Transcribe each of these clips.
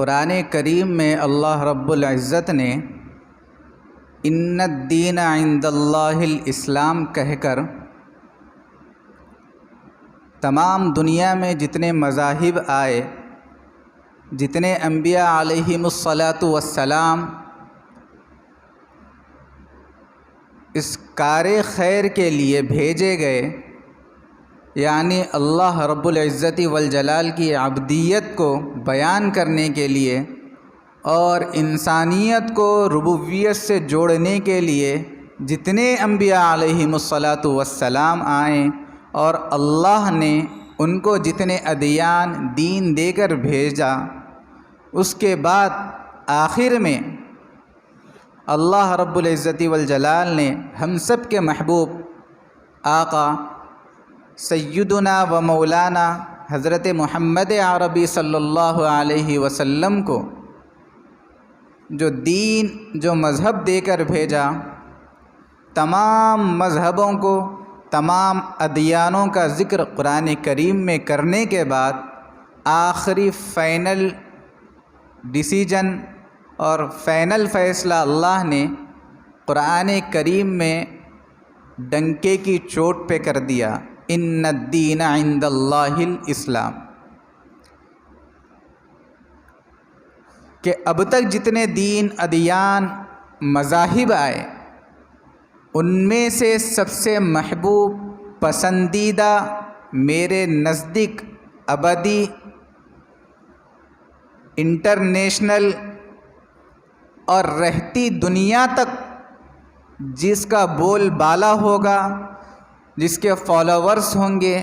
قرآن کریم میں اللہ رب العزت نے ان الدین عند اللہ الاسلام کہہ کر تمام دنیا میں جتنے مذاہب آئے، جتنے انبیاء علیہم الصلاۃ والسلام اس کار خیر کے لیے بھیجے گئے، یعنی اللہ رب العزت والجلال کی عبدیت کو بیان کرنے کے لیے اور انسانیت کو ربوبیت سے جوڑنے کے لیے جتنے انبیاء علیہم الصلاۃ والسلام آئیں اور اللہ نے ان کو جتنے ادیان دین دے کر بھیجا، اس کے بعد آخر میں اللہ رب العزت والجلال نے ہم سب کے محبوب آقا سیدنا و مولانا حضرت محمد عربی صلی اللہ علیہ وسلم کو جو دین، جو مذہب دے کر بھیجا، تمام مذہبوں کو، تمام ادیانوں کا ذکر قرآن کریم میں کرنے کے بعد آخری فائنل ڈیسیجن اور فائنل فیصلہ اللہ نے قرآن کریم میں ڈنکے کی چوٹ پہ کر دیا، ان الدین عند اللہ الاسلام، کہ اب تک جتنے دین، ادیان، مذاہب آئے، ان میں سے سب سے محبوب، پسندیدہ، میرے نزدیک ابدی، انٹرنیشنل اور رہتی دنیا تک جس کا بول بالا ہوگا، جس کے فالوورز ہوں گے،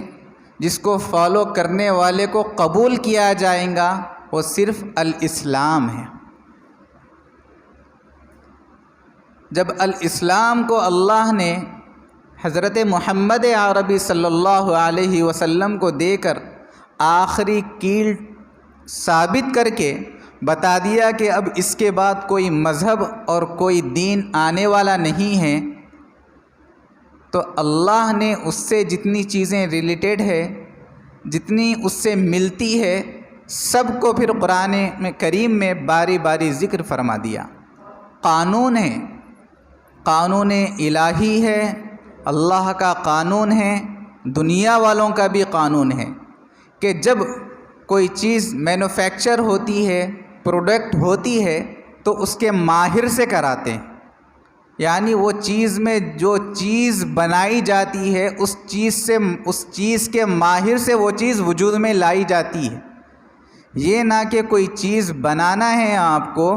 جس کو فالو کرنے والے کو قبول کیا جائے گا، وہ صرف الاسلام ہے۔ جب الاسلام کو اللہ نے حضرت محمد عربی صلی اللہ علیہ وسلم کو دے کر آخری کیل ثابت کر کے بتا دیا کہ اب اس کے بعد کوئی مذہب اور کوئی دین آنے والا نہیں ہے، تو اللہ نے اس سے جتنی چیزیں ریلیٹڈ ہے، جتنی اس سے ملتی ہے، سب کو پھر قرآن کریم میں باری باری ذکر فرما دیا۔ قانون ہے، قانون الہی ہے، اللہ کا قانون ہے، دنیا والوں کا بھی قانون ہے کہ جب کوئی چیز مینوفیکچر ہوتی ہے، پروڈکٹ ہوتی ہے، تو اس کے ماہر سے کراتے ہیں، یعنی وہ چیز میں جو چیز بنائی جاتی ہے اس چیز کے ماہر سے وہ چیز وجود میں لائی جاتی ہے۔ یہ نہ کہ کوئی چیز بنانا ہے آپ کو،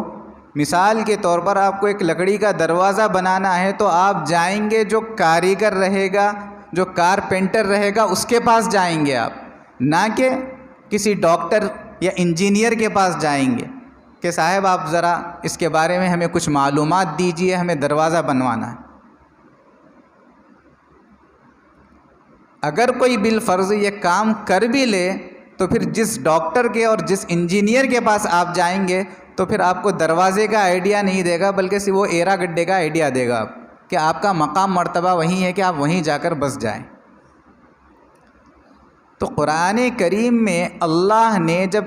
مثال کے طور پر آپ کو ایک لکڑی کا دروازہ بنانا ہے تو آپ جائیں گے، جو کاریگر رہے گا، جو کارپینٹر رہے گا، اس کے پاس جائیں گے آپ، نہ کہ کسی ڈاکٹر یا انجینئر کے پاس جائیں گے کہ صاحب آپ ذرا اس کے بارے میں ہمیں کچھ معلومات دیجئے، ہمیں دروازہ بنوانا ہے۔ اگر کوئی بالفرض یہ کام کر بھی لے تو پھر جس ڈاکٹر کے اور جس انجینئر کے پاس آپ جائیں گے تو پھر آپ کو دروازے کا آئیڈیا نہیں دے گا، بلکہ صرف وہ ایرا گڈھے کا آئیڈیا دے گا آپ کہ آپ کا مقام مرتبہ وہیں ہے کہ آپ وہیں جا کر بس جائیں۔ تو قرآن کریم میں اللہ نے جب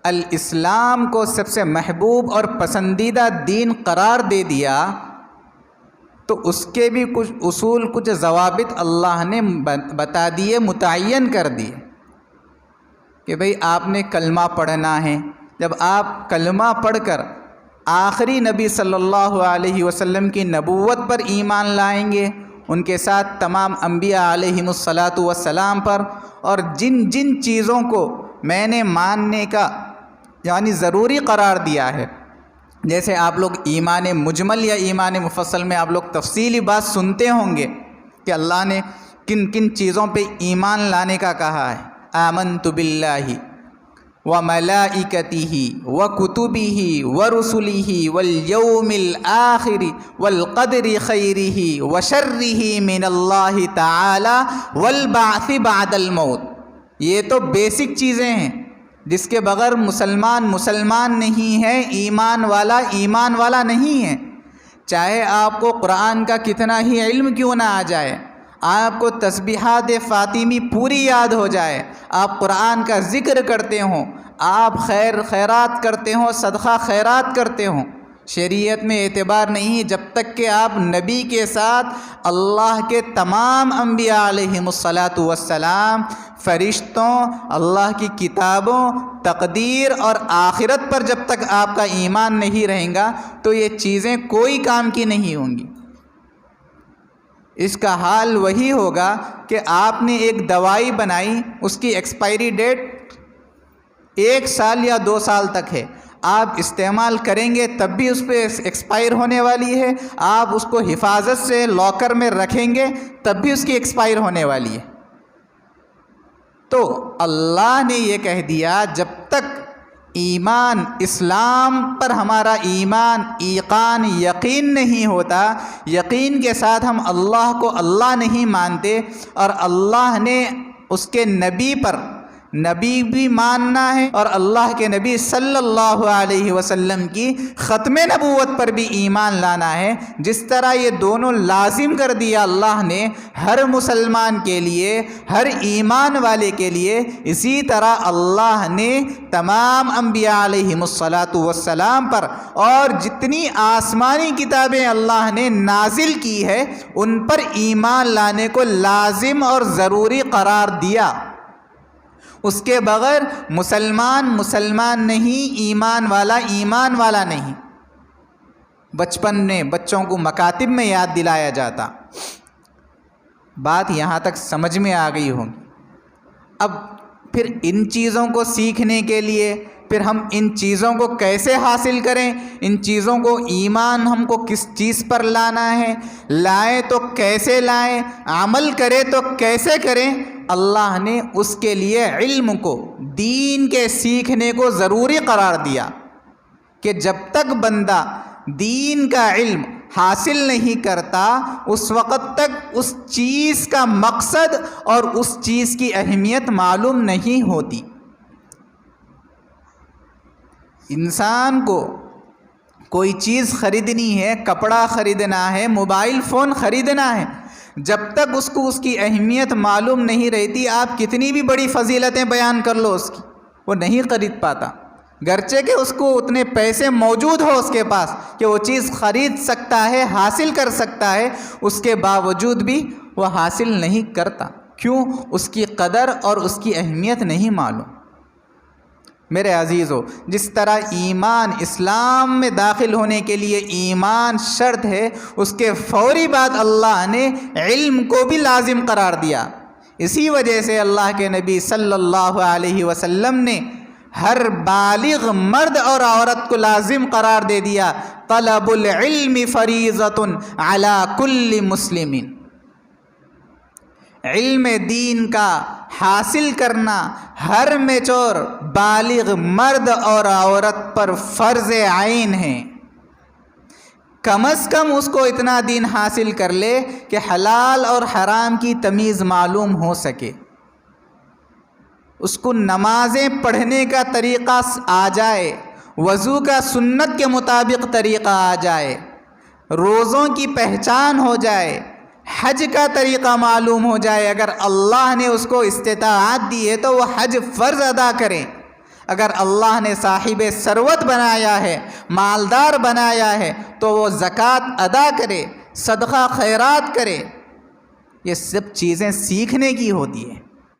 الاسلام کو سب سے محبوب اور پسندیدہ دین قرار دے دیا تو اس کے بھی کچھ اصول، کچھ ضوابط اللہ نے بتا دیے، متعین کر دیے کہ بھئی آپ نے کلمہ پڑھنا ہے۔ جب آپ کلمہ پڑھ کر آخری نبی صلی اللہ علیہ وسلم کی نبوت پر ایمان لائیں گے، ان کے ساتھ تمام انبیاء علیہم الصلاۃ والسلام پر، اور جن جن چیزوں کو میں نے ماننے کا یعنی ضروری قرار دیا ہے، جیسے آپ لوگ ایمان مجمل یا ایمان مفصل میں آپ لوگ تفصیلی بات سنتے ہوں گے کہ اللہ نے کن کن چیزوں پہ ایمان لانے کا کہا ہے۔ آمنت باللہ وملائکتہ وکتبہ ورسلہ والیوم الآخر والقدر خیرہ وشرہ من اللہ تعالی والبعث بعد الموت۔ یہ تو بیسک چیزیں ہیں جس کے بغیر مسلمان نہیں ہے، ایمان والا نہیں ہے۔ چاہے آپ کو قرآن کا کتنا ہی علم کیوں نہ آ جائے، آپ کو تسبیحات فاطمی پوری یاد ہو جائے، آپ قرآن کا ذکر کرتے ہوں، آپ خیرات کرتے ہوں، صدقہ خیرات کرتے ہوں، شریعت میں اعتبار نہیں جب تک کہ آپ نبی کے ساتھ اللہ کے تمام انبیاء علیہم الصلاۃ والسلام، فرشتوں، اللہ کی کتابوں، تقدیر اور آخرت پر جب تک آپ کا ایمان نہیں رہیں گا تو یہ چیزیں کوئی کام کی نہیں ہوں گی۔ اس کا حال وہی ہوگا کہ آپ نے ایک دوائی بنائی، اس کی ایکسپائری ڈیٹ 1 سال یا 2 سال تک ہے، آپ استعمال کریں گے تب بھی اس پہ ایکسپائر ہونے والی ہے، آپ اس کو حفاظت سے لاکر میں رکھیں گے تب بھی اس کی ایکسپائر ہونے والی ہے۔ تو اللہ نے یہ کہہ دیا جب تک ایمان، اسلام پر ہمارا ایمان، ایقان، یقین نہیں ہوتا، یقین کے ساتھ ہم اللہ کو اللہ نہیں مانتے، اور اللہ نے اس کے نبی پر، نبی بھی ماننا ہے اور اللہ کے نبی صلی اللہ علیہ وسلم کی ختم نبوت پر بھی ایمان لانا ہے، جس طرح یہ دونوں لازم کر دیا اللہ نے ہر مسلمان کے لیے، ہر ایمان والے کے لیے، اسی طرح اللہ نے تمام انبیاء علیہم الصلاۃ والسلام پر اور جتنی آسمانی کتابیں اللہ نے نازل کی ہے ان پر ایمان لانے کو لازم اور ضروری قرار دیا۔ اس کے بغیر مسلمان نہیں، ایمان والا نہیں۔ بچپن میں بچوں کو مکاتب میں یاد دلایا جاتا۔ بات یہاں تک سمجھ میں آ گئی ہوگی۔ اب پھر ان چیزوں کو سیکھنے کے لیے پھر ہم ان چیزوں کو کیسے حاصل کریں، ان چیزوں کو ایمان ہم کو کس چیز پر لانا ہے، لائیں تو کیسے لائیں، عمل کریں تو کیسے کریں، اللہ نے اس کے لیے علم کو، دین کے سیکھنے کو ضروری قرار دیا کہ جب تک بندہ دین کا علم حاصل نہیں کرتا اس وقت تک اس چیز کا مقصد اور اس چیز کی اہمیت معلوم نہیں ہوتی۔ انسان کو کوئی چیز خریدنی ہے، کپڑا خریدنا ہے، موبائل فون خریدنا ہے، جب تک اس کو اس کی اہمیت معلوم نہیں رہتی، آپ کتنی بھی بڑی فضیلتیں بیان کر لو اس کی، وہ نہیں خرید پاتا، گرچہ کہ اس کو اتنے پیسے موجود ہو اس کے پاس کہ وہ چیز خرید سکتا ہے، حاصل کر سکتا ہے، اس کے باوجود بھی وہ حاصل نہیں کرتا۔ کیوں؟ اس کی قدر اور اس کی اہمیت نہیں معلوم۔ میرے عزیزو، جس طرح ایمان، اسلام میں داخل ہونے کے لیے ایمان شرط ہے، اس کے فوری بعد اللہ نے علم کو بھی لازم قرار دیا۔ اسی وجہ سے اللہ کے نبی صلی اللہ علیہ وسلم نے ہر بالغ مرد اور عورت کو لازم قرار دے دیا، طلب العلم فریضۃ علی کل مسلم۔ علم دین کا حاصل کرنا ہر میچور بالغ مرد اور عورت پر فرض عین ہے۔ کم از کم اس کو اتنا دین حاصل کر لے کہ حلال اور حرام کی تمیز معلوم ہو سکے، اس کو نمازیں پڑھنے کا طریقہ آ جائے، وضو کا سنت کے مطابق طریقہ آ جائے، روزوں کی پہچان ہو جائے، حج کا طریقہ معلوم ہو جائے۔ اگر اللہ نے اس کو استطاعت دی ہے تو وہ حج فرض ادا کریں۔ اگر اللہ نے صاحب ثروت بنایا ہے، مالدار بنایا ہے تو وہ زکوٰۃ ادا کرے، صدقہ خیرات کرے۔ یہ سب چیزیں سیکھنے کی ہوتی ہیں۔